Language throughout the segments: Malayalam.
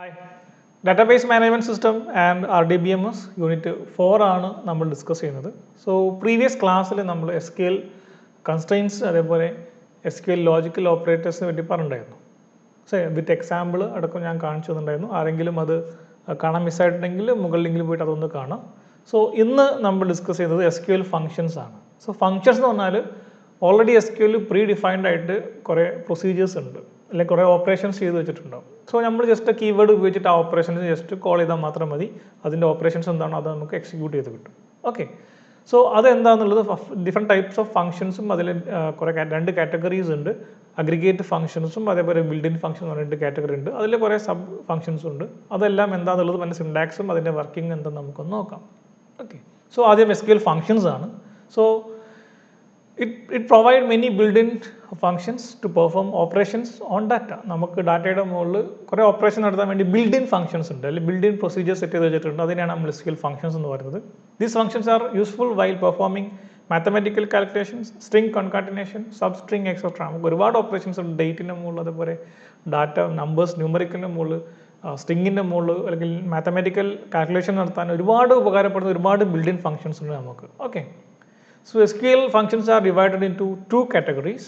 Hi. Database Management System and RDBMS Unit 4 ആണ് നമ്മൾ ഡിസ്കസ് ചെയ്യുന്നത്. സോ പ്രീവിയസ് ക്ലാസ്സിൽ നമ്മൾ SQL കൺസ്ട്രെയിൻസ് അതേപോലെ SQL ലോജിക്കൽ ഓപ്പറേറ്റേഴ്സിനെ പറ്റി പറഞ്ഞിട്ടുണ്ടായിരുന്നു. വിത്ത് എക്സാമ്പിൾ അടക്കം ഞാൻ കാണിച്ചു തന്നിട്ടുണ്ടായിരുന്നു. ആരെങ്കിലും അത് കാണാൻ മിസ്സായിട്ടുണ്ടെങ്കിൽ മുകളിൽ ലിങ്കിൽ പോയിട്ട് അതൊന്ന് കാണാം. സോ ഇന്ന് നമ്മൾ ഡിസ്കസ് ചെയ്യുന്നത് SQL ഫങ്ഷൻസ് ആണ്. സോ ഫങ്ഷൻസ് എന്ന് പറഞ്ഞാൽ ഓൾറെഡി SQL പ്രീ ഡിഫൈൻഡ് ആയിട്ട് കുറേ പ്രൊസീജിയേഴ്സ് ഉണ്ട്, അല്ലെങ്കിൽ കുറേ ഓപ്പറേഷൻസ് ചെയ്ത് വെച്ചിട്ടുണ്ടാവും. സോ നമ്മൾ ജസ്റ്റ് കീവേഡ് ഉപയോഗിച്ചിട്ട് ആ ഓപ്പറേഷൻസ് ജസ്റ്റ് കോൾ ചെയ്താൽ മാത്രം മതി. അതിൻ്റെ ഓപ്പറേഷൻസ് എന്താണോ അത് നമുക്ക് എക്സിക്യൂട്ട് ചെയ്ത് കിട്ടും. ഓക്കെ, സോ അതെന്താണെന്നുള്ളത് ഡിഫറെൻറ്റ് ടൈപ്സ് ഓഫ് ഫങ്ഷൻസും അതിൽ കുറേ രണ്ട് കാറ്റഗറീസ് ഉണ്ട്. അഗ്രിഗേറ്റ് ഫങ്ഷൻസും അതേപോലെ ബിൽഡിൻ ഫങ്ഷൻ എന്ന് പറഞ്ഞിട്ട് കാറ്റഗറി ഉണ്ട്. അതിൽ കുറേ സബ് ഫങ്ഷൻസും ഉണ്ട്. അതെല്ലാം എന്താണെന്നുള്ളത് അതിൻ്റെ സിൻടാക്സും അതിൻ്റെ വർക്കിംഗ് എന്താണെന്ന് നമുക്കൊന്ന് നോക്കാം. ഓക്കെ, സോ ആദ്യം SQL ഫങ്ഷൻസ് ആണ്. So it provide many built-in functions to perform operations on data. നമുക്ക് ഡാറ്റയുടെ മുകളിൽ കുറേ ഓപ്പറേഷൻ നടത്താൻ വേണ്ടി ബിൽഡ്-ഇൻ ഫങ്ഷൻസ് ഉണ്ട്, അല്ലെങ്കിൽ ബിൽഡ്-ഇൻ പ്രൊസീജിയർ സെറ്റ് ചെയ്ത് വെച്ചിട്ടുണ്ട്. അതിനെയാണ് നമ്മൾ SQL ഫങ്ഷൻസ് എന്ന് പറയുന്നത്. These functions are useful while performing mathematical calculations, string concatenation, sub string etcetera. നമുക്ക് ഒരുപാട് ഓപ്പറേഷൻസ് ഉണ്ട്. ഡേറ്റിൻ്റെ മുകളിൽ, അതുപോലെ ഡാറ്റ നമ്പേഴ്സ് ന്യൂമറിക്കലിൻ്റെ മുകളിൽ, സ്ട്രിങ്ങിൻ്റെ മുകളിൽ, അല്ലെങ്കിൽ മാത്തമാറ്റിക്കൽ കാൽക്കുലേഷൻ നടത്താൻ ഒരുപാട് ഉപകാരപ്പെടുന്ന ഒരുപാട് ബിൽഡ്-ഇൻ ഫങ്ഷൻസ് ഉണ്ട് നമുക്ക്. Okay, so SQL functions are divided into two categories.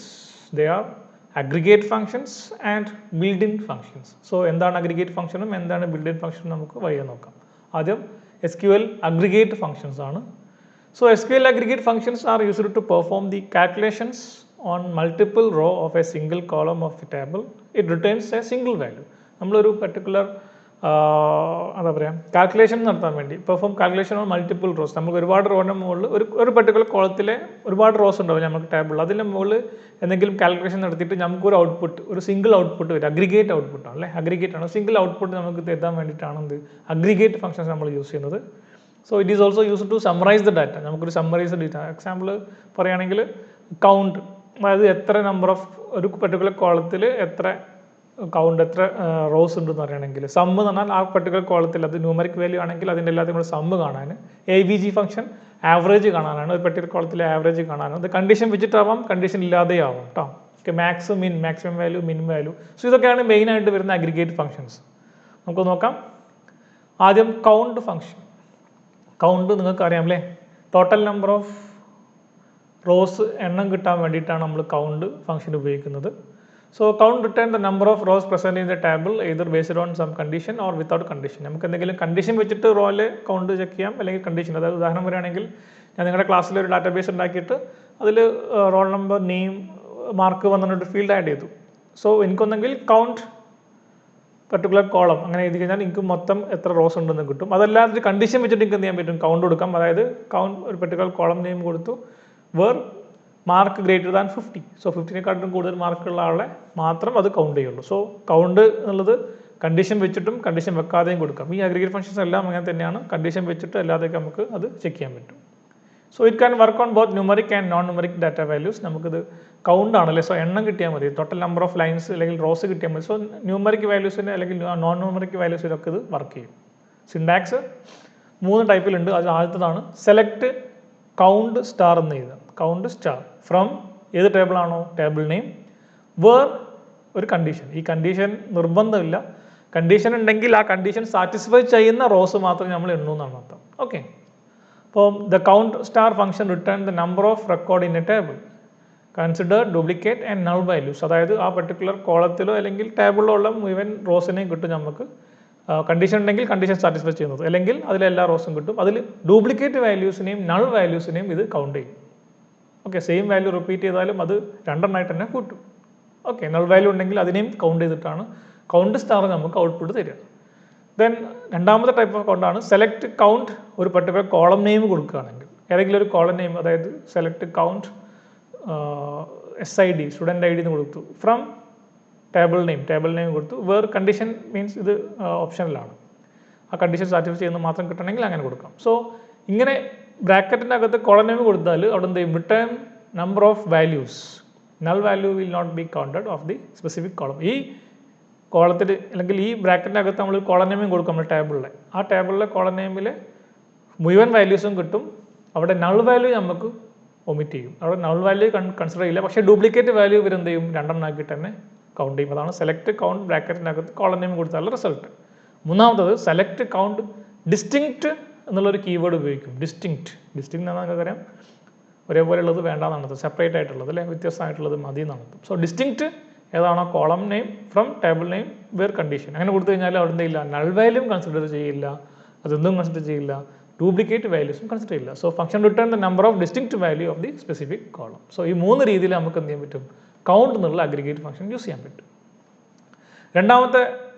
They are aggregate functions and built-in functions. So എന്താണ് aggregate function ഉം എന്താണ് built-in function നമുക്ക് വഴിയെ നോക്കാം. ആദ്യം SQL aggregate functions ആണ്. So SQL aggregate functions are used to perform the calculations on multiple row of a single column of a table. It returns a single value. നമ്മളൊരു പർട്ടിക്കുലർ എന്താ പറയുക, കാൽക്കുലേഷൻ നടത്താൻ വേണ്ടി perform calculation on multiple rose. നമുക്ക് ഒരുപാട് റോയുടെ മുകളിൽ ഒരു പർട്ടിക്കുലർ കോളത്തിലെ ഒരുപാട് റോസ് ഉണ്ടാവും നമുക്ക് ടേബിളിൽ. അതിൻ്റെ മുകളിൽ എന്തെങ്കിലും കാൽക്കുലേഷൻ നടത്തിയിട്ട് നമുക്കൊരു ഔട്ട്പുട്ട്, ഒരു സിംഗിൾ ഔട്ട്പുട്ട് വരും. അഗ്രിഗേറ്റ് ഔട്ട്പുട്ട് ആണ്, അല്ലേ? അഗ്രിഗേറ്റ് ആണ്. സിംഗിൾ ഔട്ട്പുട്ട് നമുക്ക് എത്താൻ വേണ്ടിയിട്ടാണ് എന്ത് അഗ്രിഗേറ്റ് ഫംഗ്ഷൻസ് നമ്മൾ യൂസ് ചെയ്യുന്നത്. So it is also use to summarise the data. നമുക്കൊരു സമ്മറൈസ് ഡേറ്റ എക്സാമ്പിൾ പറയുകയാണെങ്കിൽ കൗണ്ട്, അതായത് എത്ര നമ്പർ ഓഫ് ഒരു പർട്ടിക്കുലർ കോളത്തിൽ എത്ര കൗണ്ട്, എത്ര റോസ് ഉണ്ടെന്ന് പറയുകയാണെങ്കിൽ. സമ്മ് എന്ന് പറഞ്ഞാൽ ആ പർട്ടിക്കുലർ കോളത്തിൽ അത് ന്യൂമറിക് വാല്യൂ ആണെങ്കിൽ അതിൻ്റെ എല്ലാത്തിനും കൂടെ സമ്മ് കാണാൻ. AVG ഫംഗ്ഷൻ ആവറേജ് കാണാനാണ്, ഒരു പർട്ടിക്കുലർ കോളത്തിലെ ആവറേജ് കാണാനാണ്. അത് കണ്ടീഷൻ വെച്ചിട്ടാവാം, കണ്ടീഷൻ ഇല്ലാതെ ആവാം കേട്ടോ. ഓക്കെ, മാക്സ് മിൻ, maximum value, minimum value. So ഇതൊക്കെയാണ് മെയിനായിട്ട് വരുന്ന അഗ്രിഗേറ്റ് ഫംഗ്ഷൻസ്. നമുക്ക് നോക്കാം. ആദ്യം കൗണ്ട് ഫംഗ്ഷൻ. കൗണ്ട് നിങ്ങൾക്ക് അറിയാം അല്ലേ, ടോട്ടൽ നമ്പർ ഓഫ് റോസ് എണ്ണം കിട്ടാൻ വേണ്ടിയിട്ടാണ് നമ്മൾ കൗണ്ട് ഫംഗ്ഷൻ ഉപയോഗിക്കുന്നത്. So count return the number of rows present in the table either based on some condition or without condition. നമുക്ക് എന്തെങ്കിലും കണ്ടീഷൻ വെച്ചിട്ട് റോയിൽ കൗണ്ട് ചെക്ക് ചെയ്യാം, അല്ലെങ്കിൽ കണ്ടീഷൻ. അതായത് ഉദാഹരണം പറയുകയാണെങ്കിൽ ഞാൻ നിങ്ങളുടെ ക്ലാസ്സിൽ ഒരു ഡാറ്റാബേസ് ഉണ്ടാക്കിയിട്ട് അതിൽ റോൾ നമ്പർ, നെയിം, മാർക്ക് വന്നിട്ട് ഫീൽഡ് ആഡ് ചെയ്തു. സോ എനിക്കൊന്നെങ്കിൽ കൗണ്ട് പർട്ടിക്കുലർ കോളം അങ്ങനെ എഴുതി കഴിഞ്ഞാൽ എനിക്ക് മൊത്തം എത്ര റോസ് ഉണ്ടെന്ന് കിട്ടും. അതല്ലാതെ കണ്ടീഷൻ വെച്ചിട്ട് എനിക്ക് എന്ത് ചെയ്യാൻ പറ്റും, കൗണ്ട് കൊടുക്കാം. അതായത് കൗണ്ട് ഒരു പർട്ടിക്കുലർ കോളം നെയിം കൊടുത്തു, where mark greater than 50. So 50നെക്കാട്ടും കൂടുതൽ മാർക്കുള്ള ആളെ മാത്രം അത് കൗണ്ട് ചെയ്യുള്ളൂ. സോ കൗണ്ട് എന്നുള്ളത് കണ്ടീഷൻ വെച്ചിട്ടും കണ്ടീഷൻ വെക്കാതെയും കൊടുക്കാം. ഈ അഗ്രിഗേറ്റ് ഫംഗ്ഷൻസ് എല്ലാം അങ്ങനെ തന്നെയാണ്. കണ്ടീഷൻ വെച്ചിട്ട് അല്ലാതെയൊക്കെ നമുക്ക് അത് ചെക്ക് ചെയ്യാൻ പറ്റും. So it can work on both numeric and non numeric data values. നമുക്കിത് കൗണ്ട് ആണല്ലേ, സോ എണ്ണം കിട്ടിയാൽ മതി, ടോട്ടൽ നമ്പർ ഓഫ് ലൈൻസ് അല്ലെങ്കിൽ റോസ് കിട്ടിയാൽ മതി. സോ ന്യൂമറിക് വാല്യൂസിന് അല്ലെങ്കിൽ നോൺ ന്യൂമറിക് വാല്യൂസിനൊക്കെ ഇത് വർക്ക് ചെയ്യും. സിൻടാക്സ് 3 ടൈപ്പിലുണ്ട്. അത് ആദ്യത്തേതാണ് സെലക്ട് കൗണ്ട് സ്റ്റാർ എന്ന് എഴുതുക. കൗണ്ട് സ്റ്റാർ ഫ്രം ഏത് ടേബിളാണോ ടേബിൾ നെയിം, വേർ ഒരു കണ്ടീഷൻ. ഈ കണ്ടീഷൻ നിർബന്ധമില്ല, കണ്ടീഷൻ ഉണ്ടെങ്കിൽ ആ കണ്ടീഷൻ സാറ്റിസ്ഫൈ ചെയ്യുന്ന റോസ് മാത്രമേ നമ്മൾ എണ്ണൂ എന്നാണ് അർത്ഥം. ഓക്കെ, അപ്പോൾ the count star function return the number of record in A table, consider duplicate and null values. അതായത് ആ പർട്ടിക്കുലർ കോളത്തിലോ അല്ലെങ്കിൽ ടേബിളിലോ ഉള്ള മുഴുവൻ റോസിനെയും കിട്ടും നമുക്ക്. കണ്ടീഷൻ ഉണ്ടെങ്കിൽ കണ്ടീഷൻ സാറ്റിസ്ഫൈ ചെയ്യുന്നത്, അല്ലെങ്കിൽ അതിലെല്ലാ റോസും കിട്ടും. അതിൽ ഡ്യൂപ്ലിക്കേറ്റ് വാല്യൂസിനെയും നൾ വാല്യൂസിനെയും ഇത് കൗണ്ട് ചെയ്യും. ഓക്കെ, സെയിം വാല്യൂ റിപ്പീറ്റ് ചെയ്താലും അത് രണ്ടെണ്ണമായിട്ട് തന്നെ കൂട്ടും. ഓക്കെ, നൾ വാല്യൂ ഉണ്ടെങ്കിൽ അതിനെയും കൗണ്ട് ചെയ്തിട്ടാണ് കൗണ്ട് സ്റ്റാർ നമുക്ക് ഔട്ട്പുട്ട് തരിക. ദെൻ രണ്ടാമത്തെ ടൈപ്പ് ഓഫ് കൗണ്ടാണ് സെലക്ട് കൗണ്ട്. ഒരു പർട്ടിക്കുലർ കോളം നെയിം കൊടുക്കുകയാണെങ്കിൽ, ഏതെങ്കിലും ഒരു കോളം നെയിം, അതായത് select count SID, student ID എന്ന് കൊടുത്തു, ഫ്രം ടേബിൾ നെയിം കൊടുത്തു, വേർ കണ്ടീഷൻ മീൻസ് ഇത് ഓപ്ഷനിലാണ്. ആ കണ്ടീഷൻ സാറ്റിസ്ഫൈ ചെയ്യുന്നത് മാത്രം കിട്ടണമെങ്കിൽ അങ്ങനെ കൊടുക്കാം. സോ ഇങ്ങനെ ബ്രാക്കറ്റിൻ്റെ അകത്ത് കോളം നെയിം കൊടുത്താൽ അവിടെ എന്ത് ചെയ്യും, return number of values, null value will not be counted of the specific column. ഈ കോളത്തിൽ അല്ലെങ്കിൽ ഈ ബ്രാക്കറ്റിൻ്റെ അകത്ത് നമ്മൾ കോളം നെയിം കൊടുക്കും നമ്മൾ ടേബിളിലെ. ആ ടേബിളിലെ കോളം നെയിമിൽ മുഴുവൻ വാല്യൂസും കിട്ടും. അവിടെ നൾ വാല്യൂ നമുക്ക് ഒമിറ്റ് ചെയ്യും. അവിടെ നൾ വാല്യൂ കൺസിഡർ ചെയ്യില്ല, പക്ഷേ ഡ്യൂപ്ലിക്കേറ്റ് വാല്യൂ ഇവരെന്ത് ചെയ്യും, രണ്ടെണ്ണമാക്കിയിട്ട് തന്നെ കൗണ്ട് ചെയ്യും. അതാണ് സെലക്ട് കൗണ്ട് ബ്രാക്കറ്റിനകത്ത് കോളം നെയിം കൊടുത്താലുള്ള റിസൾട്ട്. മൂന്നാമത്തത് സെലക്ട് കൗണ്ട് ഡിസ്റ്റിങ്ക്റ്റ് എന്നുള്ളൊരു കീവേഡ് ഉപയോഗിക്കും. ഡിസ്റ്റിങ്ക്റ്റ് എന്ന് പറഞ്ഞാൽ നിങ്ങൾക്കറിയാം ഒരേപോലെ ഉള്ളത് വേണ്ടാന്നാണ്, സെപ്പറേറ്റ് ആയിട്ടുള്ളത് അല്ലെ, വ്യത്യസ്തമായിട്ടുള്ളത് മതി എന്നാണ്. സോ ഡിസ്റ്റിങ്ക്റ്റ് ഏതാണോ column name from table name where condition അങ്ങനെ കൊടുത്തു കഴിഞ്ഞാൽ അവിടെ എന്തില്ല, നൾ വാല്യൂ കൺസിഡർ ചെയ്യില്ല, അതൊന്നും കൺസിഡർ ചെയ്യില്ല, ഡ്യൂപ്ലിക്കേറ്റ് വാല്യൂസും കൺസിഡർ ചെയ്യില്ല. So function return the number of distinct value of the specific column. So ഈ 3 രീതിയിൽ നമുക്ക് എന്ത് ചെയ്യാൻ പറ്റും, കൗണ്ട് എന്നുള്ള അഗ്രിഗേറ്റ് ഫംഗ്ഷൻ യൂസ് ചെയ്യാൻ പറ്റും. രണ്ടാമത്തെ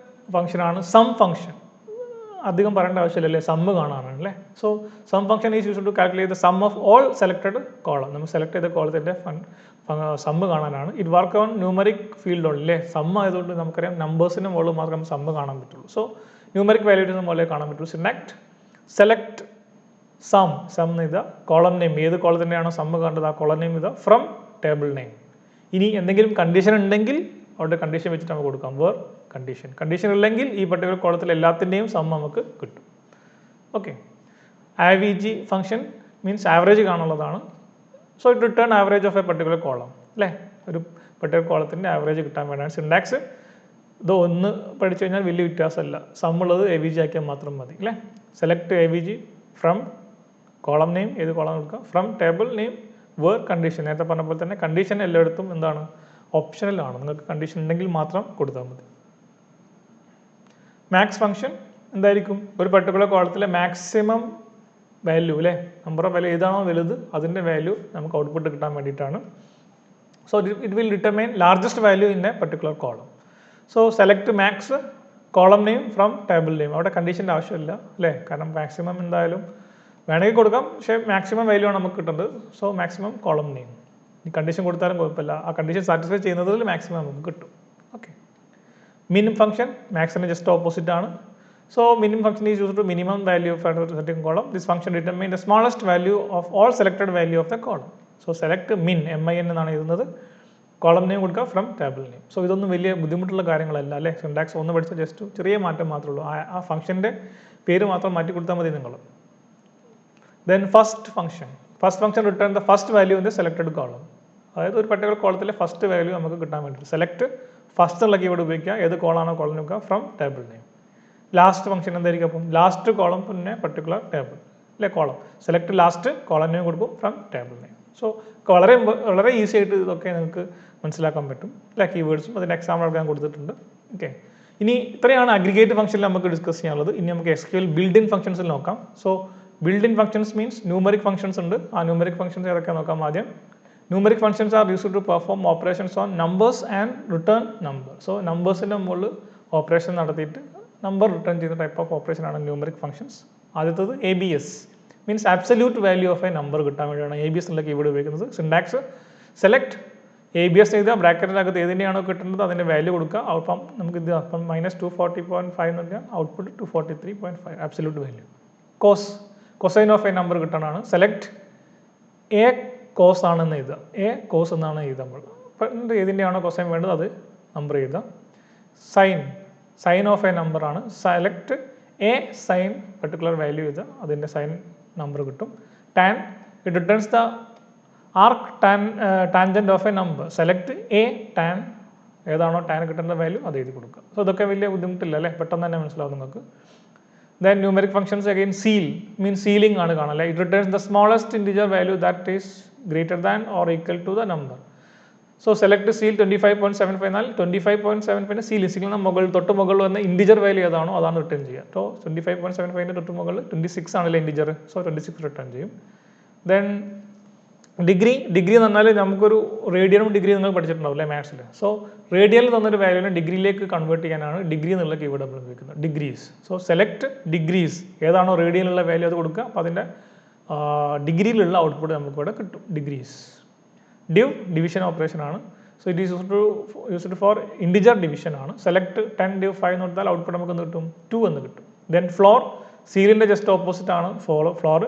ഫംഗ്ഷനാണ് സം ഫംഗ്ഷൻ. അധികം പറയേണ്ട ആവശ്യമില്ലല്ലേ, സമ്മ് കാണാനാണ് അല്ലേ. So sum function is used to calculate the sum of all selected column. നമ്മൾ സെലക്ട് ചെയ്ത കോളത്തിൻ്റെ സമ്മ് കാണാനാണ്. It work on numeric field only അല്ലേ. സം ആയതുകൊണ്ട് നമുക്കറിയാം നമ്പേഴ്സിൻ്റെ മുകളിൽ മാത്രം നമുക്ക് സമ്മ് കാണാൻ പറ്റുള്ളൂ. സോ ന്യൂമറിക് വാല്യൂസിന് മുകളിലേ കാണാൻ പറ്റുള്ളൂ. സിനാക്ട് സെലക്ട് സം എന്ന് ഇതാ കോളം നെയിം, ഏത് കോളത്തിൻ്റെയാണോ സമ്മ് കണ്ടത് ആ കോളം നെയിം ഇതാ ഫ്രം ടേബിൾ നെയിം. ഇനി എന്തെങ്കിലും കണ്ടീഷൻ ഉണ്ടെങ്കിൽ അവിടെ കണ്ടീഷൻ വെച്ചിട്ട് നമുക്ക് കൊടുക്കാം, വേർ കണ്ടീഷൻ ഇല്ലെങ്കിൽ ഈ പർട്ടിക്കുലർ കോളത്തിൽ എല്ലാത്തിൻ്റെയും സം നമുക്ക് കിട്ടും. Okay. AVG function means average കാണുന്നതാണ്. So it return average of a particular column അല്ലേ, ഒരു പർട്ടിക്കുലർ കോളത്തിൻ്റെ ആവറേജ് കിട്ടാൻ വേണ്ടിയാണ്. സിൻടാക്സ് ഇത് ഒന്ന് പഠിച്ചു കഴിഞ്ഞാൽ വലിയ വ്യത്യാസമല്ല, സമ്മുള്ളത് AVG ആക്കിയാൽ മാത്രം മതി അല്ലേ. Select AVG from column name, ഏത് കോളം കൊടുക്കുക, from table name where condition. നേരത്തെ പറഞ്ഞ പോലെ തന്നെ കണ്ടീഷൻ എല്ലായിടത്തും എന്താണ്, ഓപ്ഷണലാണ്, നിങ്ങൾക്ക് കണ്ടീഷൻ ഉണ്ടെങ്കിൽ മാത്രം കൊടുത്താൽ മതി. മാക്സ് ഫംഗ്ഷൻ എന്തായിരിക്കും, ഒരു പർട്ടിക്കുലർ കോളത്തിലെ മാക്സിമം വാല്യൂ അല്ലേ, നമ്പർ ഓഫ് വാല്യൂ ഏതാണോ വലുത് അതിൻ്റെ വാല്യൂ നമുക്ക് ഔട്ട്പുട്ട് കിട്ടാൻ വേണ്ടിയിട്ടാണ്. So it will determine largest value in a particular column. So select max column name from table name. അവിടെ കണ്ടീഷൻ്റെ ആവശ്യമില്ല അല്ലേ, കാരണം മാക്സിമം എന്തായാലും വേണമെങ്കിൽ കൊടുക്കാം, പക്ഷേ മാക്സിമം വാല്യൂ ആണ് നമുക്ക് കിട്ടുന്നത്. സോ മാക്സിമം കോളം നെയിം, ഈ കണ്ടീഷൻ കൊടുത്താലും കുഴപ്പമില്ല, ആ കണ്ടീഷൻ സാറ്റിസ്ഫൈ ചെയ്യുന്നതിൽ മാക്സിമം നമുക്ക് കിട്ടും. ഓക്കെ. മിനിമം ഫംഗ്ഷൻ മാക്സിന് ജസ്റ്റ് ഓപ്പോസിറ്റ് ആണ്. So minimum function is used to minimum value of selecting column. This function determine the smallest value of all selected value of the column. So select min MIN എന്നാണ് എഴുതുന്നത്, കോളം നെയിം കൊടുക്കുക ഫ്രം ടേബിൾ നെയിം. സോ ഇതൊന്നും വലിയ ബുദ്ധിമുട്ടുള്ള കാര്യങ്ങളല്ല അല്ലേ, സിൻടാക്സ് ഒന്ന് പഠിച്ചാൽ ജസ്റ്റ് ചെറിയ മാറ്റം മാത്രമേ ഉള്ളൂ, ആ ഫംഗ്ഷൻ്റെ പേര് മാത്രം മാറ്റി കൊടുത്താൽ മതി നിങ്ങൾ. Then first function return the first value in the selected column. അതായത് ഒരു പർട്ടിക്കുലർ കോളത്തിലെ ഫസ്റ്റ് വാല്യൂ നമുക്ക് കിട്ടാൻ വേണ്ടി സെലക്ട് ഫസ്റ്റ് ഉള്ള കീവേഡ് ഉപയോഗിക്കുക, ഏത് കോളാണോ കോളം നോക്കുക from table name. Last function എന്തായിരിക്കും, അപ്പം ലാസ്റ്റ് കോളം പിന്നെ പർട്ടിക്കുലർ ടേബിൾ അല്ലെ column, select last column name കൊടുക്കും ഫ്രം ടേബിൾ നെയിം. സോ വളരെ ഈസി ആയിട്ട് ഇതൊക്കെ നിങ്ങൾക്ക് മനസ്സിലാക്കാൻ പറ്റും അല്ലെ, കീവേഡ്സും അതിൻ്റെ എക്സാമ്പിൾ ഞാൻ കൊടുത്തിട്ടുണ്ട്. ഓക്കെ. ഇനി ഇത്രയാണ് അഗ്രിഗേറ്റ് ഫംഗ്ഷനിൽ നമുക്ക് ഡിസ്കസ് ചെയ്യാനുള്ളത്. ഇനി നമുക്ക് SQL ബിൽഡ് ഇൻ ഫംഗ്ഷൻസിൽ നോക്കാം. So build in functions means numeric functions ഉണ്ട്, ആ ന്യൂമറിക് ഫംഗ്ഷൻസ് ഏതൊക്കെ നോക്കാം ആദ്യം. Numeric functions are used to perform operations on numbers and return number. So നമ്പേഴ്സിൻ്റെ മുകളിൽ ഓപ്പറേഷൻ നടത്തിയിട്ട് നമ്പർ റിട്ടേൺ ചെയ്യുന്ന ടൈപ്പ് ഓഫ് ഓപ്പറേഷൻ ആണ് ന്യൂമറിക് ഫംഗ്ഷൻസ്. ആദ്യത്തത് ABS means absolute value of a number കിട്ടാൻ വേണ്ടിയാണ് ABS എന്നുള്ള കീവേഡ് ഉപയോഗിക്കുന്നത്. സിൻടാക്സ് സെലക്ട് ABS ചെയ്താൽ ബ്രാക്കറ്റിനകത്ത് ഏതിൻ്റെയാണോ കിട്ടുന്നത് അതിൻ്റെ വാല്യൂ കൊടുക്കുക. അപ്പം നമുക്ക് ഇത് അപ്പം -240.5 എന്ന് പറഞ്ഞാൽ output 243.5 absolute value. Cosine of a number കിട്ടാനാണ് സെലക്ട് എ കോസ് ആണെന്ന് എഴുതുക, എ കോസ് എന്നാണ് എഴുതുക. നമ്മൾ അപ്പം ഏതിൻ്റെയാണോ കൊസൈൻ വേണ്ടത് അത് നമ്പർ എഴുതുക. സൈൻ ഓഫ് എ നമ്പർ ആണ്, select a sine particular value എഴുതുക, അതിൻ്റെ സൈൻ നമ്പർ കിട്ടും. Tan it returns the arc tangent of a number, select a tan, ഏതാണോ ടാൻ കിട്ടേണ്ട വാല്യൂ അത് എഴുതി കൊടുക്കുക. സോ ഇതൊക്കെ വലിയ ബുദ്ധിമുട്ടില്ല അല്ലേ, പെട്ടെന്ന് തന്നെ മനസ്സിലാവും നിങ്ങൾക്ക്. Then numeric functions again seal means sealing ആണ് കാണാം. It returns the smallest integer value that is greater than or equal to the number. So select seal 25.75 എന്നാൽ 25.75 seal സിഗ്നൽ മുകളിൽ തൊട്ട് മുകളിൽ വന്ന ഇൻഡിജർ വാല്യൂ ഏതാണോ അതാണ് റിട്ടേൺ ചെയ്യുക. സോ 25.75 തൊട്ട് മുകളിൽ 26 ആണല്ലോ ഇൻഡിജർ, സോ 26 റിട്ടേൺ ചെയ്യും. ദെൻ ഡിഗ്രി എന്ന് പറഞ്ഞാൽ നമുക്കൊരു റേഡിയനും ഡിഗ്രി നിങ്ങൾ പഠിച്ചിട്ടുണ്ടാവും അല്ലേ മാത്സിൽ. സോ റേഡിയനിൽ തന്നൊരു വാല്യൂനെ ഡിഗ്രിയിലേക്ക് കൺവേർട്ട് ചെയ്യാനാണ് ഡിഗ്രി എന്നുള്ള കീവേഡ് നമ്മൾ ഉപയോഗിക്കുന്നത്, ഡിഗ്രീസ്. സോ സെലക്ട് ഡിഗ്രീസ്, ഏതാണോ റേഡിയനിലുള്ള വാല്യൂ അത് കൊടുക്കുക, അപ്പോൾ അതിൻ്റെ ഡിഗ്രിയിലുള്ള ഔട്ട്പുട്ട് നമുക്കിവിടെ കിട്ടും, ഡിഗ്രീസ്. ഡിവിഷൻ ഓപ്പറേഷൻ ആണ്. So it is used for integer division ആണ്. സെലക്ട് 10 എന്ന് കൊടുത്താൽ ഔട്ട്പുട്ട് നമുക്ക് എന്ത് കിട്ടും, 2 എന്ന് കിട്ടും. ദെൻ ഫ്ലോർ സീലിൻ്റെ ജസ്റ്റ് ഓപ്പോസിറ്റ് ആണ് ഫ്ലോർ.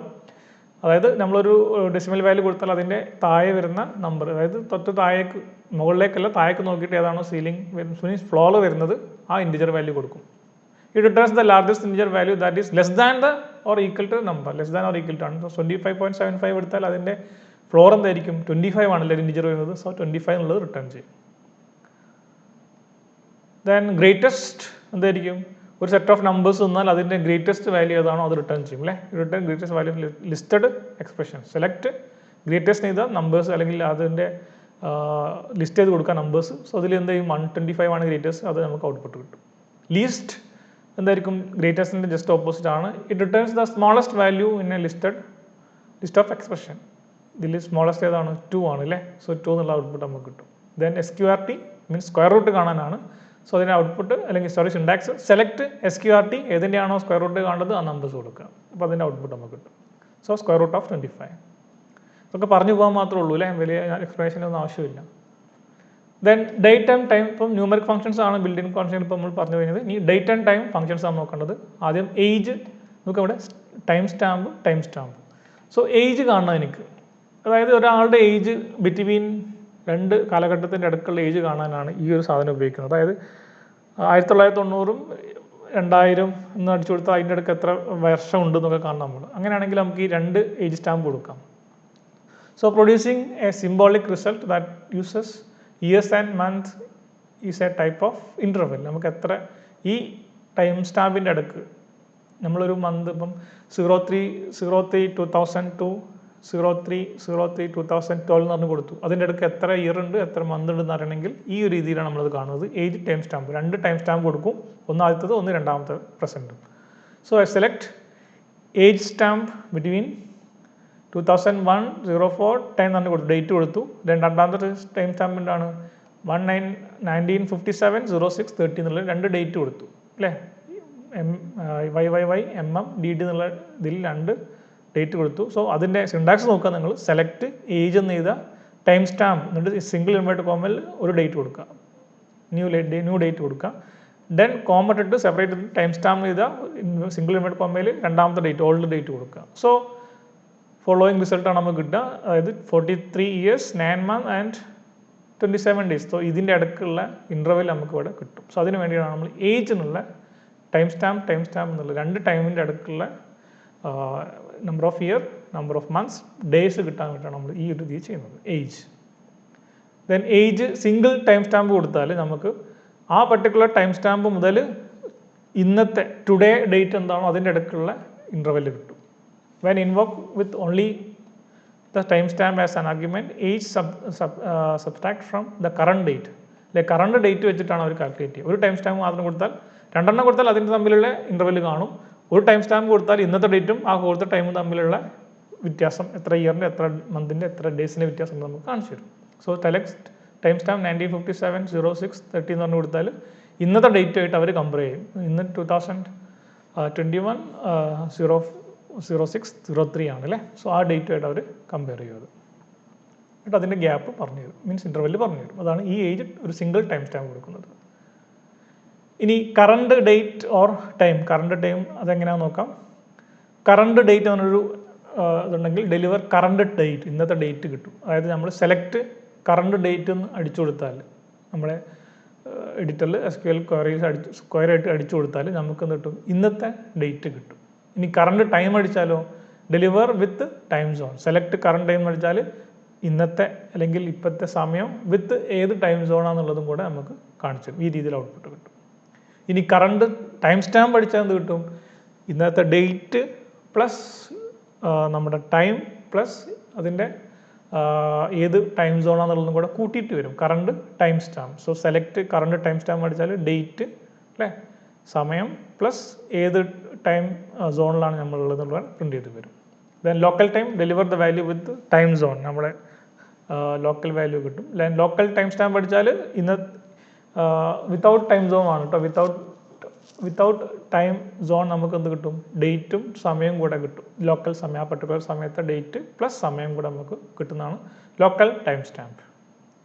അതായത് നമ്മളൊരു ഡെസിമൽ വാല്യൂ കൊടുത്താൽ അതിൻ്റെ താഴെ വരുന്ന നമ്പർ, അതായത് തൊട്ട് താഴേക്ക് മുകളിലേക്കല്ല താഴേക്ക് നോക്കിയിട്ട് ഏതാണോ സീലിംഗ് മീൻസ് ഫ്ലോർ വരുന്നത് ആ ഇൻഡിജർ വാല്യൂ കൊടുക്കും. It returns the largest integer value that is less than the or equal to number, less than or equal to ആണ്. സോ 25.75 എടുത്താൽ അതിൻ്റെ ഫ്ലോർ എന്തായിരിക്കും, 25 ആണല്ലോ ഇൻഡിജർ വരുന്നത്. സോ 25 എന്നുള്ളത് റിട്ടേൺ ചെയ്യും. ദെൻ ഗ്രേറ്റസ്റ്റ് എന്തായിരിക്കും, ഒരു സെറ്റ് ഓഫ് നമ്പേഴ്സ് തന്നാൽ അതിൻ്റെ ഗ്രേറ്റസ്റ്റ് വാല്യൂ ഏതാണോ അത് റിട്ടേൺ ചെയ്യും അല്ലേ. Return greatest value listed expression. Select greatest ചെയ്ത നമ്പേഴ്സ് അല്ലെങ്കിൽ അതിൻ്റെ ലിസ്റ്റ് ചെയ്ത് കൊടുക്കുക നമ്പേഴ്സ്. സോ അതിൽ എന്ത് ചെയ്യും 125 ആണ് ഗ്രേറ്റസ്റ്റ്, അത് നമുക്ക് ഔട്ട്പുട്ട് കിട്ടും. ലീസ്റ്റ് എന്തായിരിക്കും ഗ്രേറ്റസ്റ്റിൻ്റെ ജസ്റ്റ് ഓപ്പോസിറ്റ് ആണ്. It returns the smallest value in A list of expression. ഇതിൽ സ്മോളസ്റ്റ് ഏതാണ് 2 ആണ് അല്ലേ. സോ 2 എന്നുള്ള ഔട്ട്പുട്ട് നമുക്ക് കിട്ടും. Then SQRT means square root കാണാനാണ്. സോ അതിൻ്റെ ഔട്ട്പുട്ട് അല്ലെങ്കിൽ സിൻടാക്സ് സെലക്ട് SQRT ഏതിൻ്റെയാണോ സ്ക്വയർ റൂട്ട് കാണുന്നത് ആ നമ്പേഴ്സ് കൊടുക്കുക. അപ്പോൾ അതിൻ്റെ ഔട്ട്പുട്ട് നമുക്ക് കിട്ടും. So square root of 25. ഇതൊക്കെ പറഞ്ഞു പോകാൻ മാത്രമേ ഉള്ളൂ അല്ലേ, വലിയ എക്സ്പ്ലനേഷൻ ഒന്നും ആവശ്യമില്ല. Then date and time. ഇപ്പം ന്യൂമറിക് ഫംഗ്ഷൻസ് ആണ് ബിൽഡിംഗ് ഫംഗ്ഷൻ ഇപ്പോൾ നമ്മൾ പറഞ്ഞു കഴിഞ്ഞത്. ഈ ഡേറ്റ് ആൻഡ് ടൈം ഫംഗ്ഷൻസ് ആണ് നോക്കേണ്ടത്. ആദ്യം ഏജ് നമുക്ക് അവിടെ ടൈം സ്റ്റാമ്പ്. സോ ഏജ് കാണണം എനിക്ക്. അതായത് ഒരാളുടെ ഏജ് ബിറ്റ്വീൻ 2 കാലഘട്ടത്തിൻ്റെ അടുക്കുള്ള ഏജ് കാണാനാണ് ഈ ഒരു സാധനം ഉപയോഗിക്കുന്നത്. അതായത് 1990 2000 എന്ന് അടിച്ചു കൊടുത്താൽ അതിൻ്റെ അടുക്ക് എത്ര വർഷം ഉണ്ടെന്നൊക്കെ കാണാം നമ്മൾ. അങ്ങനെയാണെങ്കിൽ നമുക്ക് ഈ 2 ഏജ് സ്റ്റാമ്പ് കൊടുക്കാം. So producing A symbolic result that uses years and month is A type of interval. നമുക്ക് എത്ര ഈ ടൈം സ്റ്റാമ്പിൻ്റെ അടുക്ക് നമ്മളൊരു മന്ത് ഇപ്പം 03/2000 to 03/2012 എന്ന് പറഞ്ഞ് കൊടുത്തു. അതിൻ്റെ അടുക്ക് എത്ര ഇയർ ഉണ്ട് എത്ര മന്ത് ഉണ്ട് എന്ന് അറിയണമെങ്കിൽ ഈ ഒരു രീതിയിലാണ് നമ്മളത് കാണുന്നത്. Age time stamp 2 time stamp കൊടുക്കും. ഒന്ന് ആദ്യത്തത്, ഒന്ന് രണ്ടാമത്തെ present. So I select age stamp between 2001 04 10 എന്ന് പറഞ്ഞ് കൊടുത്തു, ഡേറ്റ് കൊടുത്തു. രണ്ടാമത്തെ ടൈം സ്റ്റാമ്പിൻ്റെ ആണ് 1957 06 30 എന്നുള്ള 2 ഡേറ്റ് കൊടുത്തു അല്ലേ. YYY MM DD എന്നുള്ള ഇതിൽ 2 ഡേറ്റ് കൊടുത്തു. സോ അതിൻ്റെ സിൻടാക്സ് നോക്കുക നിങ്ങൾ. സെലക്ട് ഏജ് എന്ന് ചെയ്താൽ ടൈം സ്റ്റാമ്പ് എന്നിട്ട് സിംഗിൾ ഇൻവേർട്ടഡ് കോമയിൽ ഒരു ഡേറ്റ് കൊടുക്കുക, ന്യൂ ഡേറ്റ് കൊടുക്കുക. ദെൻ കോമ ഇട്ടിട്ട് സെപ്പറേറ്റ് ടൈം സ്റ്റാമ്പ് ചെയ്താൽ സിംഗിൾ ഇൻവേർട്ടഡ് കോമയിൽ രണ്ടാമത്തെ ഡേറ്റ് ഓൾഡ് ഡേറ്റ് കൊടുക്കുക. സോ ഫോളോയിങ് റിസൾട്ടാണ് നമുക്ക് കിട്ടുക. അതായത് 43 years 9 months and 27 days. So ഇതിൻ്റെ അടുക്കുള്ള ഇൻ്റർവെൽ നമുക്ക് ഇവിടെ കിട്ടും. സോ അതിന് വേണ്ടിയാണ് നമ്മൾ ഏജ് എന്നുള്ള ടൈം സ്റ്റാമ്പ് എന്നുള്ള 2 ടൈമിൻ്റെ അടുക്കുള്ള number of year, number of months, days കിട്ടാൻ വേണ്ടിയിട്ടാണ് നമ്മൾ ഈ ഒരു രീതി ചെയ്യുന്നത്, age. Then age single time stamp കൊടുത്താൽ നമുക്ക് ആ പർട്ടിക്കുലർ ടൈം സ്റ്റാമ്പ് മുതൽ ഇന്നത്തെ ടുഡേ ഡേറ്റ് എന്താണോ അതിൻ്റെ ഇടയ്ക്കുള്ള ഇൻ്റർവെൽ കിട്ടും. When invoke with only the time stamp as an argument age subtract from the current date. അല്ലെ കറണ്ട് ഡേറ്റ് വെച്ചിട്ടാണ് അവർ കാൽക്കുലേറ്റ് ചെയ്യുക. ഒരു ടൈം സ്റ്റാമ്പ് മാത്രം കൊടുത്താൽ 2 എണ്ണം കൊടുത്താൽ അതിൻ്റെ തമ്മിലുള്ള ഇൻ്റർവെൽ കാണും. ഒരു ടൈം സ്റ്റാമ്പ് കൊടുത്താൽ ഇന്നത്തെ ഡേറ്റും ആ കൊടുത്ത ടൈമും തമ്മിലുള്ള വ്യത്യാസം, എത്ര ഇയറിൻ്റെ എത്ര മന്തിൻ്റെ എത്ര ഡേയ്സിൻ്റെ വ്യത്യാസം നമുക്ക് കാണിച്ചു തരും. സോ സെലക്ട് ടൈം സ്റ്റാമ്പ് 1957 06 30 എന്ന് പറഞ്ഞു കൊടുത്താൽ ഇന്നത്തെ ഡേറ്റ് ആയിട്ട് അവർ കമ്പയർ ചെയ്യും. ഇന്ന് 2021 06 03 ആണല്ലേ. സോ ആ ഡേറ്റുമായിട്ട് അവർ കമ്പയർ ചെയ്യും. അത് എന്നിട്ട് അതിൻ്റെ ഗ്യാപ്പ് പറഞ്ഞു തരും, മീൻസ് ഇൻ്റർവെൽ പറഞ്ഞു തരും. അതാണ് ഈ ഏജ് ഒരു സിംഗിൾ ടൈം സ്റ്റാമ്പ് കൊടുക്കുന്നത്. ഇനി current date or time. Current time അതെങ്ങനെയാണെന്ന് നോക്കാം. കറണ്ട് ഡേറ്റ് എന്നൊരു ഇതുണ്ടെങ്കിൽ ഡെലിവർ കറണ്ട് ഡേറ്റ്, ഇന്നത്തെ ഡേറ്റ് കിട്ടും. അതായത് നമ്മൾ സെലക്ട് കറണ്ട് ഡേറ്റ് എന്ന് അടിച്ചു കൊടുത്താൽ നമ്മളെ എഡിറ്ററിൽ SQL സ്ക്വയറായിട്ട് അടിച്ചു കൊടുത്താൽ നമുക്ക് എന്ത് കിട്ടും, ഇന്നത്തെ ഡേറ്റ് കിട്ടും. ഇനി കറണ്ട് ടൈം അടിച്ചാലോ deliver with time zone. Select current time അടിച്ചാൽ ഇന്നത്തെ അല്ലെങ്കിൽ ഇപ്പോഴത്തെ സമയം വിത്ത് ഏത് ടൈം സോണാണെന്നുള്ളതും കൂടെ നമുക്ക് കാണിച്ചു തരും. ഈ രീതിയിൽ ഔട്ട്പുട്ട് കിട്ടും. ഇനി കറണ്ട് ടൈം സ്റ്റാമ്പ് അടിച്ചാൽ എന്ത് കിട്ടും, ഇന്നത്തെ ഡേറ്റ് പ്ലസ് നമ്മുടെ ടൈം പ്ലസ് അതിൻ്റെ ഏത് ടൈം സോണാണെന്നുള്ളതും കൂടെ കൂട്ടിയിട്ട് വരും current time stamp. So select current time stamp അടിച്ചാൽ ഡേറ്റ് അല്ലേ സമയം പ്ലസ് ഏത് ടൈം സോണിലാണ് നമ്മളുള്ളത് എന്നുള്ളത് പ്രിൻ്റ് ചെയ്ത് വരും. Then local time deliver the value with time zone, നമ്മളെ ലോക്കൽ വാല്യൂ കിട്ടും. ദെൻ ലോക്കൽ ടൈം സ്റ്റാമ്പ് അടിച്ചാൽ ഇന്ന് വിത്തൗട്ട് ടൈം സോൺ ആണ് കേട്ടോ. വിത്തൗട്ട് ടൈം സോൺ നമുക്ക് എന്ത് കിട്ടും, ഡേറ്റും സമയവും കൂടെ കിട്ടും. ലോക്കൽ സമയം, ആ പർട്ടിക്കുലർ സമയത്തെ ഡേറ്റ് പ്ലസ് സമയം കൂടെ നമുക്ക് കിട്ടുന്നതാണ് local time stamp.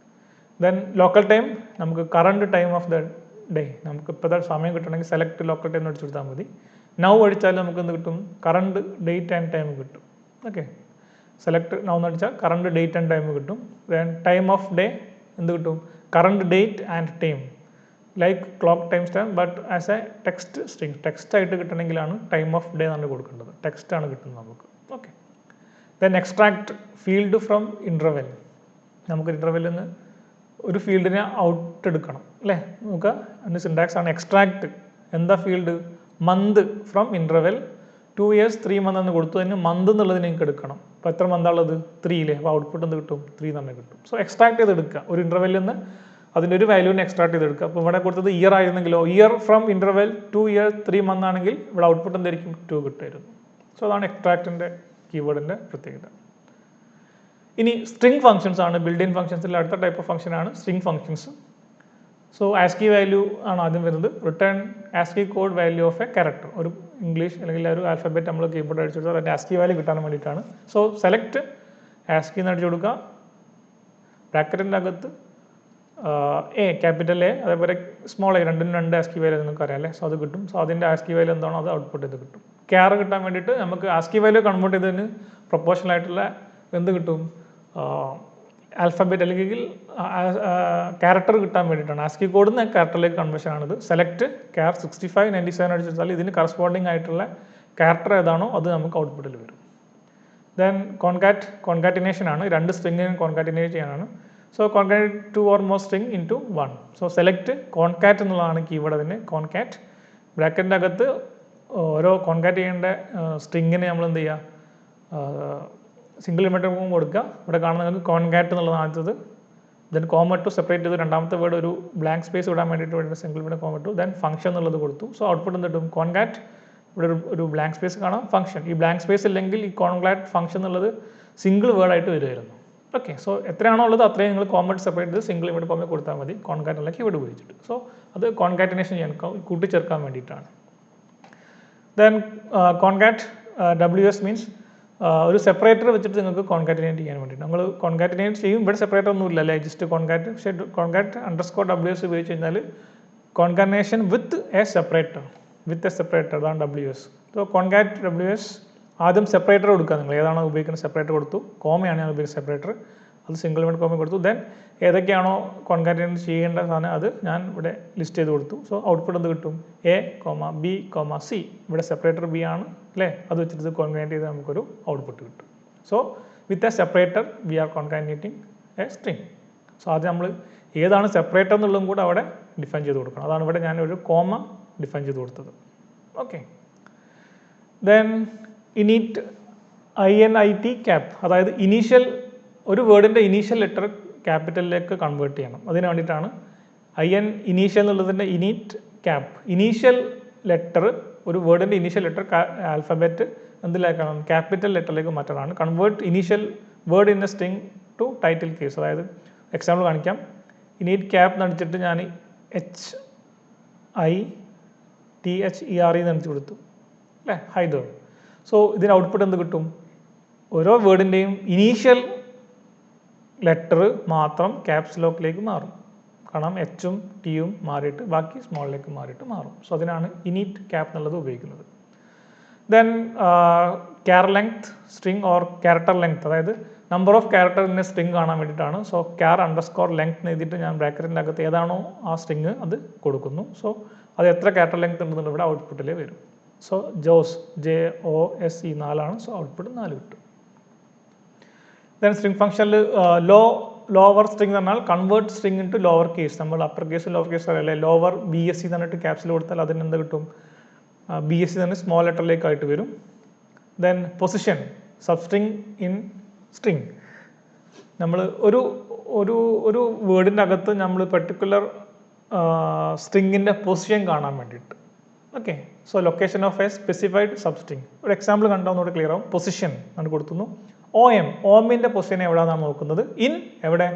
Then local time നമുക്ക് current time of the day, നമുക്ക് ഇപ്പോഴത്തെ സമയം കിട്ടണമെങ്കിൽ സെലക്ട് ലോക്കൽ ടൈം അടിച്ചു കൊടുത്താൽ മതി. നൗ അടിച്ചാൽ നമുക്ക് എന്ത് കിട്ടും, കറണ്ട് ഡേറ്റ് ആൻഡ് ടൈം കിട്ടും. ഓക്കെ, സെലക്ട് നൗ എന്ന് അടിച്ചാൽ കറണ്ട് ഡേറ്റ് ആൻഡ് ടൈം കിട്ടും. ദെൻ ടൈം ഓഫ് ഡേ എന്ത് കിട്ടും, current date and time like clock time stamp but as A text string. Text ആയിട്ട് കിട്ടണമെങ്കിലാണ് ടൈം ഓഫ് ഡേ എന്നാണ് കൊടുക്കേണ്ടത്. ടെക്സ്റ്റ് ആണ് കിട്ടുന്നത് നമുക്ക്. Okay, then extract field from interval. നമുക്ക് ഇൻ്റർവെല്ലിൽ നിന്ന് ഒരു ഫീൽഡിനെ ഔട്ട് എടുക്കണം അല്ലേ. നമുക്ക് അതിൻ്റെ സിൻടാക്സ് ആണ് എക്സ്ട്രാക്ട്. എന്താ field? Month from interval 2 years 3 months എന്ന് കൊടുത്തു. അതിന് മന്ത് എന്നുള്ളത് നിങ്ങൾക്ക് എടുക്കണം. അപ്പോൾ എത്ര മന്താണുള്ളത്? 3 ഇല്ലേ? അപ്പോൾ ഔട്ട്പുട്ട് എന്ത് കിട്ടും? 3 തന്നെ കിട്ടും. സോ എക്സ്ട്രാക്ട് ചെയ്ത് എടുക്കുക. ഒരു ഇൻ്റർവെല്ലിൽ നിന്ന് അതിൻ്റെ ഒരു വാല്യൂവിനെ എക്സ്ട്രാക്ട് ചെയ്ത് എടുക്കുക. അപ്പോൾ ഇവിടെ കൊടുത്തത് ഇയർ ആയിരുന്നെങ്കിലോ, year from interval 2 years 3 months ആണെങ്കിൽ ഇവിടെ ഔട്ട്പുട്ട് എന്തായിരിക്കും? 2 കിട്ടുമായിരുന്നു. സോ അതാണ് എക്സ്ട്രാക്റ്റിൻ്റെ കീവേഡിൻ്റെ പ്രത്യേകത. ഇനി സ്ട്രിംഗ് ഫംഗ്ഷൻസ് ആണ്. ബിൽഡ് ഇൻ ഫംഗ്ഷൻസിൽ അടുത്ത ടൈപ്പ് ഓഫ് ഫംഗ്ഷനാണ് string functions. So ASCII value ആണ് ആദ്യം വരുന്നത്. Return ASCII code value of A character. ഒരു ഇംഗ്ലീഷ് അല്ലെങ്കിൽ ഒരു ആൽഫബറ്റ് നമ്മൾ കീബോർഡ് അടിച്ചു കൊടുത്താൽ അതിൻ്റെ ആസ്കി വാല്യൂ കിട്ടാൻ വേണ്ടിയിട്ടാണ്. സോ സെലക്ട് ആസ്കി എന്ന് അടിച്ചു കൊടുക്കുക. ബ്രാക്കറ്റിൻ്റെ അകത്ത് എ, ക്യാപിറ്റൽ എ, അതേപോലെ സ്മോൾ എ, രണ്ടിനും രണ്ട് ആസ്കി വാല്യൂ നിങ്ങൾക്ക് അറിയാം അല്ലേ? സോ അത് കിട്ടും. സോ അതിൻ്റെ ആസ്കി വാല്യൂ എന്താണോ അത് ഔട്ട്പുട്ട് ചെയ്ത് കിട്ടും. ക്യാർ കിട്ടാൻ വേണ്ടിയിട്ട് നമുക്ക് ആസ്കി വാല്യൂ കൺവേർട്ട് ചെയ്തതിന് പ്രൊപ്പോർഷണൽ ആയിട്ടുള്ള എന്ത് കിട്ടും? ആൽഫബറ്റ് അല്ലെങ്കിൽ ക്യാരക്ടർ കിട്ടാൻ വേണ്ടിയിട്ടാണ്. ആസ്കി കോഡിൽ നിന്ന് ക്യാരക്ടറിലേക്ക് കൺവേർഷൻ ആണിത്. സെലക്ട് ക്യാർ 6597 അടിച്ചെടുത്താൽ ഇതിന് കറസ്പോണ്ടിങ് ആയിട്ടുള്ള ക്യാരക്ടർ ഏതാണോ അത് നമുക്ക് ഔട്ട്പുട്ടിൽ വരും. ദെൻ കോൺകാറ്റിനേഷൻ ആണ്. രണ്ട് സ്ട്രിങ്ങിനെ കോൺകാറ്റിനേറ്റ് ചെയ്യാനാണ്. So കോൺകാറ്റ് 2 or more string into 1. So select കോൺകാറ്റ് എന്നുള്ളതാണ് കീവേഡ്. അതിന് കോൺകാറ്റ് ബ്രാക്കറ്റിൻ്റെ അകത്ത് ഓരോ കോൺകാറ്റ് ചെയ്യേണ്ട സ്ട്രിങ്ങിനെ നമ്മൾ എന്ത് ചെയ്യുക? സിംഗിൾ ഇൻവെർട്ടർ കൊടുക്കുക. ഇവിടെ കാണുന്ന നിങ്ങൾക്ക് കോൺകാറ്റ് എന്നുള്ളതാണ് ആദ്യത്തത്. ദെൻ കോമ ടു സെപ്പറേറ്റ് ചെയ്ത് രണ്ടാമത്തെ വേർഡ് ഒരു ബ്ലാങ്ക് സ്പേസ് വിടാൻ വേണ്ടിയിട്ട് വേണ്ടി single inverter comma to. Then function എന്നുള്ളത് കൊടുത്തു. സോ ഔട്ട്പുട്ട് എന്ത് കിട്ടും? കോൺകാറ്റ്. ഇവിടെ ഒരു ബ്ലാങ്ക് സ്പേസ് കാണാം, ഫംഗ്ഷൻ. ഈ ബ്ലാങ്ക് സ്പേസ് ഇല്ലെങ്കിൽ ഈ കോൺകാറ്റ് ഫംഗ്ഷൻ എന്നുള്ളത് സിംഗിൾ വേർഡായിട്ട് വരുമായിരുന്നു. ഓക്കെ, സോ എത്രയാണോ ഉള്ളത് അത്രയും നിങ്ങൾ കോമ സെപ്പറേറ്റ് ചെയ്ത് സിംഗിൾ ഇൻവെർട്ടർ കോമ കൊടുത്താൽ മതി കോൺകാറ്റ് എന്നുള്ള കീവേഡ് ഉപയോഗിച്ചിട്ട്. സോ അത് കോൺകാറ്റിനേഷൻ ചെയ്യാൻ കൂട്ടിച്ചേർക്കാൻ വേണ്ടിയിട്ടാണ്. ദെൻ കോൺകാറ്റ് WS മീൻസ് ഒരു സെപ്പറേറ്റർ വെച്ചിട്ട് നിങ്ങൾക്ക് കോൺകാറ്റിനേറ്റ് ചെയ്യാൻ വേണ്ടിയിട്ട്. നമ്മൾ കോൺകാറ്റിനേറ്റ് ചെയ്യും. ഇവിടെ സെപ്പറേറ്റർ ഒന്നും ഇല്ല അല്ലേ? ജസ്റ്റ് കോൺകാറ്റ്. പക്ഷേ കോൺകാറ്റ് _WS ഉപയോഗിച്ച് കഴിഞ്ഞാൽ കോൺകാറ്റിനേഷൻ വിത്ത് എ സെപ്പറേറ്റർ. അതാണ് WS. സോ കോൺകാറ്റ് WS ആദ്യം സെപ്പറേറ്റർ കൊടുക്കുക. നിങ്ങൾ ഏതാണോ ഉപയോഗിക്കുന്ന സെപ്പറേറ്റർ കൊടുത്തു. കോമയാണ് ഞാൻ ഉപയോഗിക്കുന്ന സെപ്പറേറ്റർ. അത് സിംഗിൾ ഇൻവെർട്ടർ കോമ കൊടുത്തു. ദെൻ ഏതൊക്കെയാണോ കോൺകാറ്റിനേറ്റ് ചെയ്യേണ്ട സാധനം അത് ഞാൻ ഇവിടെ ലിസ്റ്റ് ചെയ്ത് കൊടുത്തു. സോ ഔട്ട്പുട്ട് എന്ത് കിട്ടും? A, B, C. ഇവിടെ സെപ്പറേറ്റർ B ആണ് അല്ലേ? അത് വെച്ചിട്ട് കോൺകാറ്റിനേറ്റ് ചെയ്ത് നമുക്കൊരു ഔട്ട്പുട്ട് കിട്ടും. So with a separator we are concatenating a string. സോ ആദ്യം നമ്മൾ ഏതാണ് സെപ്പറേറ്റർ എന്നുള്ളതും കൂടെ അവിടെ ഡിഫൈൻ ചെയ്ത് കൊടുക്കണം. അതാണ് ഇവിടെ ഞാനൊരു കോമ ഡിഫൈൻ ചെയ്ത് കൊടുത്തത്. Okay, then init INIT cap. അതായത് ഇനീഷ്യൽ ഒരു വേർഡിൻ്റെ ഇനീഷ്യൽ ലെറ്റർ ക്യാപിറ്റലിലേക്ക് കൺവേർട്ട് ചെയ്യണം. അതിന് വേണ്ടിയിട്ടാണ് ഇനീഷ്യൽ എന്നുള്ളതിൻ്റെ ഇനിറ്റ് ക്യാപ്. ഇനീഷ്യൽ ലെറ്റർ ഒരു വേർഡിൻ്റെ ഇനീഷ്യൽ ലെറ്റർ ആൽഫബറ്റ് എന്തിലേക്കാണ്? ക്യാപിറ്റൽ ലെറ്ററിലേക്ക് മാറ്റണം. Convert initial word in A string to title case. അതായത് എക്സാമ്പിൾ കാണിക്കാം. ഇനീറ്റ് ക്യാപ് നടിച്ചിട്ട് ഞാൻ HITHERE നടിച്ചു കൊടുത്തു അല്ലേ? ഹൈദർ. സോ ഇതിന് ഔട്ട്പുട്ട് എന്ത് കിട്ടും? ഓരോ വേർഡിൻ്റെയും ഇനീഷ്യൽ ലെറ്റർ മാത്രം ക്യാപ്സ് ലോക്കിലേക്ക് മാറും. കാരണം Hഉം Tയും മാറിയിട്ട് ബാക്കി സ്മോളിലേക്ക് മാറിയിട്ട് മാറും. സോ അതിനാണ് ഇനിറ്റ് ക്യാപ് എന്നുള്ളത് ഉപയോഗിക്കുന്നത്. Then ക്യാർ length string or character length, അതായത് നമ്പർ ഓഫ് ക്യാരക്ടർ ഇന്ന സ്ട്രിംഗ് കാണാൻ വേണ്ടിയിട്ടാണ്. സോ ക്യാർ _ലെങ്ത് എഴുതിയിട്ട് ഞാൻ ബ്രാക്കറ്റിൻ്റെ അകത്ത് ഏതാണോ ആ സ്ട്രിംഗ് അത് കൊടുക്കുന്നു. സോ അത് എത്ര ക്യാരക്ടർ ലെങ്ത് ഉണ്ടെന്നുള്ളത് ഇവിടെ ഔട്ട്പുട്ടിലേ വരും. സോ JOSE 4 സോ ഔട്ട്പുട്ട് 4 കിട്ടും. ദെൻ സ്ട്രിംഗ് ഫംഗ്ഷനിൽ ലോവർ സ്ട്രിംഗ് എന്ന് പറഞ്ഞാൽ convert string into lower case. നമ്മൾ അപ്പർ കേസ് ലോവർ കേസ് അല്ലേ? ലോവർ BSC എന്ന് പറഞ്ഞിട്ട് ക്യാപ്സിൽ കൊടുത്താൽ അതിന് എന്ത് കിട്ടും? BSC തന്നെ സ്മോൾ ലെറ്ററിലേക്കായിട്ട് വരും. Then position substring in string. നമ്മൾ ഒരു വേർഡിൻ്റെ അകത്ത് നമ്മൾ പെർട്ടിക്കുലർ സ്ട്രിങ്ങിൻ്റെ പൊസിഷൻ കാണാൻ വേണ്ടിയിട്ട്. Okay, so location of a specified substring. ഒരു എക്സാമ്പിൾ കണ്ടാൽ ഒന്നുകൂടെ ക്ലിയർ ആവും. പൊസിഷൻ നമ്മൾ കൊടുക്കുന്നു. OMൻ്റെ പൊസിഷൻ എവിടെയാണെന്നാണ് നോക്കുന്നത്? ഇൻ എവിടെ?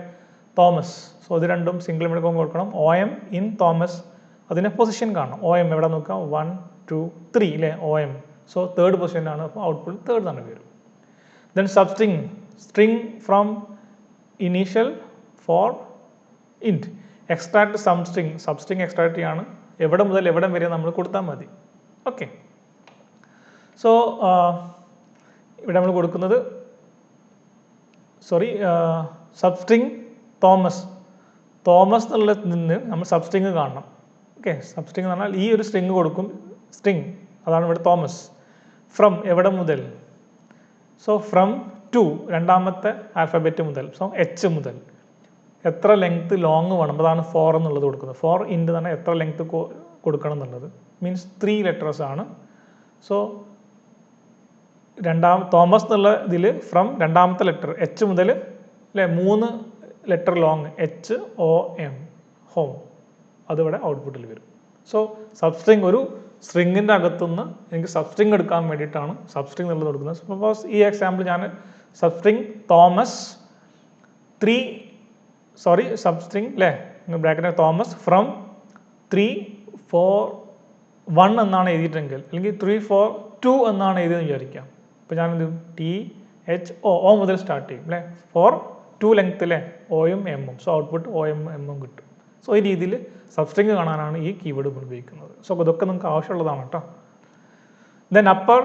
തോമസ്. സോ ഇത് രണ്ടും സിംഗിൾ ഇൻവെർട്ടർ കൊടുക്കണം. OM in Thomas. അതിനെ പൊസിഷൻ കാണണം. OM എവിടെ നോക്കാം? 1 2 3 അല്ലേ? OM. സോ തേർഡ് പൊസിഷനാണ്. അപ്പോൾ ഔട്ട്പുട്ട് തേർഡ് തന്നെ വരും. Then substring string from initial for int. Extract substring extract ചെയ്യാണ്. എവിടെ മുതൽ എവിടെ വരെ നമ്മൾ കൊടുത്താൽ മതി. ഓക്കെ, സോ ഇവിടെ നമ്മൾ കൊടുക്കുന്നത് സബ്സ്ട്രിംഗ് തോമസ് എന്നുള്ളതിൽ നിന്ന് നമ്മൾ സബ്സ്ട്രിംഗ് കാണണം. ഓക്കെ, സബ്സ്ട്രിംഗ് എന്ന് പറഞ്ഞാൽ ഈ ഒരു സ്ട്രിംഗ് കൊടുക്കും. സ്ട്രിംഗ് അതാണ് ഇവിടെ തോമസ്. ഫ്രം എവിടെ മുതൽ? സോ ഫ്രം ടു രണ്ടാമത്തെ ആൽഫബറ്റ് മുതൽ. സോ H മുതൽ. എത്ര ലെങ്ത് ലോങ് വേണം? അതാണ് 4 എന്നുള്ളത് കൊടുക്കുന്നത്. 4 ഇൻറ്റ് തന്നെ എത്ര ലെങ്ത് കൊടുക്കണം എന്നുള്ളത്. മീൻസ് 3 ലെറ്റേഴ്സ് ആണ്. സോ തോമസ് എന്നുള്ള ഇതിൽ ഫ്രം രണ്ടാമത്തെ ലെറ്റർ എച്ച് മുതൽ അല്ലേ 3 ലെറ്റർ ലോങ് HOM ഹോം അതിവിടെ ഔട്ട്പുട്ടിൽ വരും. സോ സബ്സ്ട്രിങ് ഒരു സ്ട്രിങ്ങിൻ്റെ അകത്തുനിന്ന് എനിക്ക് സബ്സ്ട്രിങ് എടുക്കാൻ വേണ്ടിയിട്ടാണ് സബ്സ്ട്രിങ് എന്നുള്ളത് കൊടുക്കുന്നത്. സപ്പോസ് ഈ എക്സാമ്പിൾ ഞാൻ സബ്സ്ട്രിങ് തോമസ് സബ്സ്ട്രിങ് അല്ലേ ബ്രാക്കറ്റ് തോമസ് ഫ്രം 3 4 1 എന്നാണ് എഴുതിയിട്ടെങ്കിൽ അല്ലെങ്കിൽ 3 4 2 എന്നാണ് എഴുതിയെന്ന് വിചാരിക്കാം. അപ്പോൾ ഞാനെന്ത് THO മുതൽ സ്റ്റാർട്ട് ചെയ്യും അല്ലേ 4 2 ലെങ്ത് അല്ലേ OM M. So output OM M കിട്ടും. സോ ഈ രീതിയിൽ സബ്സ്ട്രിങ് കാണാനാണ് ഈ കീവേഡ് ഉപയോഗിക്കുന്നത്. സോ ഇതൊക്കെ നിങ്ങൾക്ക് ആവശ്യമുള്ളതാണ് കേട്ടോ. ദെൻ അപ്പർ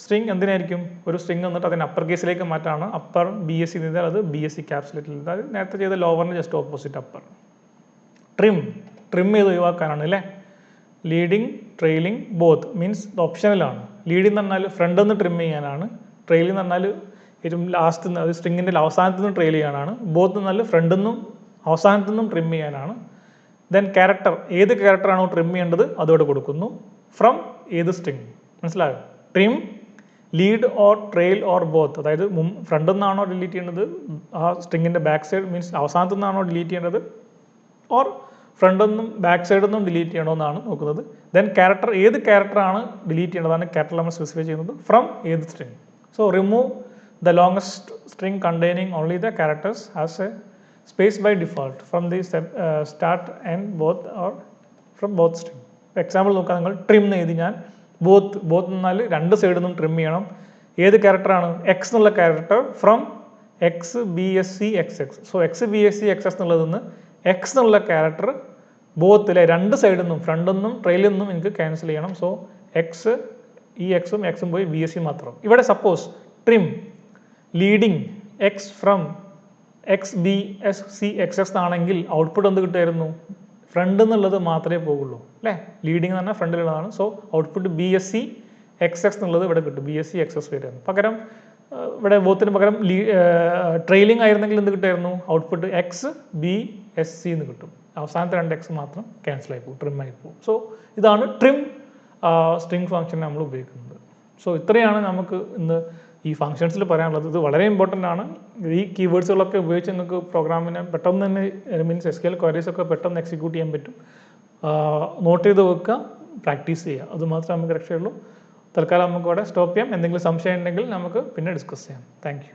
സ്ട്രിങ് എന്തിനായിരിക്കും ഒരു സ്ട്രിങ് എന്നിട്ട് അതിന് അപ്പർ കേസിലേക്ക് മാറ്റാണ്. അപ്പർ BSC ചെയ്താൽ അത് BSC ക്യാപ്സുലേറ്റിൽ അത് നേരത്തെ ചെയ്ത ലോവറിന് ജസ്റ്റ് ഓപ്പോസിറ്റ് അപ്പർ. ട്രിം ചെയ്ത് ഒഴിവാക്കാനാണ് അല്ലേ. ലീഡിങ് ട്രെയിലിംഗ് ബോത്ത് മീൻസ് ഓപ്ഷനലാണ്. ലീഡിങ് എന്ന് പറഞ്ഞാൽ ഫ്രണ്ടിൽ നിന്ന് ട്രിം ചെയ്യാനാണ്. ട്രെയിലിംഗ് എന്ന് പറഞ്ഞാൽ ഏറ്റവും ലാസ്റ്റ് അത് സ്ട്രിങ്ങിൻ്റെ അവസാനത്തു നിന്ന് ട്രെയിൽ ചെയ്യാനാണ്. ബോത്ത് എന്ന് പറഞ്ഞാൽ ഫ്രണ്ടിൽ നിന്നും അവസാനത്തു നിന്നും ട്രിം ചെയ്യാനാണ്. ദെൻ ക്യാരക്ടർ ഏത് ക്യാരക്ടറാണോ ട്രിം ചെയ്യേണ്ടത് അതോടെ കൊടുക്കുന്നു. ഫ്രം ഏത് സ്ട്രിങ് മനസ്സിലായോ. Trim lead or trail or both അതായത് ഫ്രണ്ടിൽ നിന്നാണോ ഡിലീറ്റ് ചെയ്യേണ്ടത് ആ സ്ട്രിങ്ങിൻ്റെ ബാക്ക് സൈഡ് മീൻസ് അവസാനത്തു നിന്നാണോ ഡിലീറ്റ് ചെയ്യേണ്ടത് ഓർ ഫ്രണ്ടിൽ നിന്നും ബാക്ക് സൈഡിൽ നിന്നും ഡിലീറ്റ് ചെയ്യണമെന്നാണ് നോക്കുന്നത്. ദെൻ ക്യാരക്ടർ ഏത് ക്യാരക്ടറാണ് ഡിലീറ്റ് ചെയ്യേണ്ടതാണ് ക്യാരക്ടർ നമ്മൾ സ്പെസിഫൈ ചെയ്യുന്നത് ഫ്രം ഏത് string. So remove the longest string containing only the characters as a space by default from the start and both or from both string. Example നോക്കാം. നിങ്ങൾ ട്രിം എന്ന് എഴുതി ഞാൻ ബോത്ത് എന്നാൽ രണ്ട് സൈഡിൽ നിന്നും ട്രിം ചെയ്യണം. ഏത് ക്യാരക്ടറാണ് എക്സ് എന്നുള്ള character from XBSC XX. So XBSC XX എന്നുള്ളതിൽ നിന്ന് എക്സ് എന്നുള്ള ക്യാരക്ടർ ബോത്തിലെ രണ്ട് സൈഡിൽ നിന്നും ഫ്രണ്ടിൽ നിന്നും ട്രെയിലിൽ നിന്നും എനിക്ക് ക്യാൻസൽ ചെയ്യണം. സോ എക്സ് ഈ എക്സും എക്സും പോയി BSC മാത്രം. ഇവിടെ suppose trim leading X from XBSC XX ആണെങ്കിൽ ഔട്ട്പുട്ട് എന്ത് കിട്ടുമായിരുന്നു ഫ്രണ്ട് എന്നുള്ളത് മാത്രമേ പോകുള്ളൂ അല്ലേ. ലീഡിങ് എന്ന് പറഞ്ഞാൽ ഫ്രണ്ടിലുള്ളതാണ്. സോ ഔട്ട്പുട്ട് BSC XX എന്നുള്ളത് ഇവിടെ കിട്ടും. BSC XX വരുന്നു. പകരം ഇവിടെ ബോത്തിന് പകരം ട്രെയിലിംഗ് ആയിരുന്നെങ്കിൽ എന്ത് കിട്ടുമായിരുന്നു ഔട്ട്പുട്ട് XBSC എന്ന് കിട്ടും. അവസാനത്തെ 2 X മാത്രം ക്യാൻസൽ ആയി പോകും ട്രിം ആയി പോകും. സോ ഇതാണ് ട്രിം സ്ട്രിങ് ഫംഗ്ഷൻ നമ്മൾ ഉപയോഗിക്കുന്നത്. സോ ഇത്രയാണ് നമുക്ക് ഇന്ന് ഈ ഫംഗ്ഷൻസിൽ പറയാനുള്ളത്. ഇത് വളരെ ഇമ്പോർട്ടൻ്റ് ആണ്. ഈ കീവേഡ്സുകളൊക്കെ ഉപയോഗിച്ച് നിങ്ങൾക്ക് പ്രോഗ്രാമിനെ പെട്ടെന്ന് തന്നെ മീൻസ് SQL ക്വയറീസ് ഒക്കെ പെട്ടെന്ന് എക്സിക്യൂട്ട് ചെയ്യാൻ പറ്റും. നോട്ട് ചെയ്ത് വെക്കുക, പ്രാക്ടീസ് ചെയ്യുക. അത് മാത്രമേ നമുക്ക് രക്ഷയുള്ളൂ. തൽക്കാലം നമുക്ക് ഇവിടെ സ്റ്റോപ്പ് ചെയ്യാം. എന്തെങ്കിലും സംശയം ഉണ്ടെങ്കിൽ നമുക്ക് പിന്നെ ഡിസ്കസ് ചെയ്യാം. Thank you.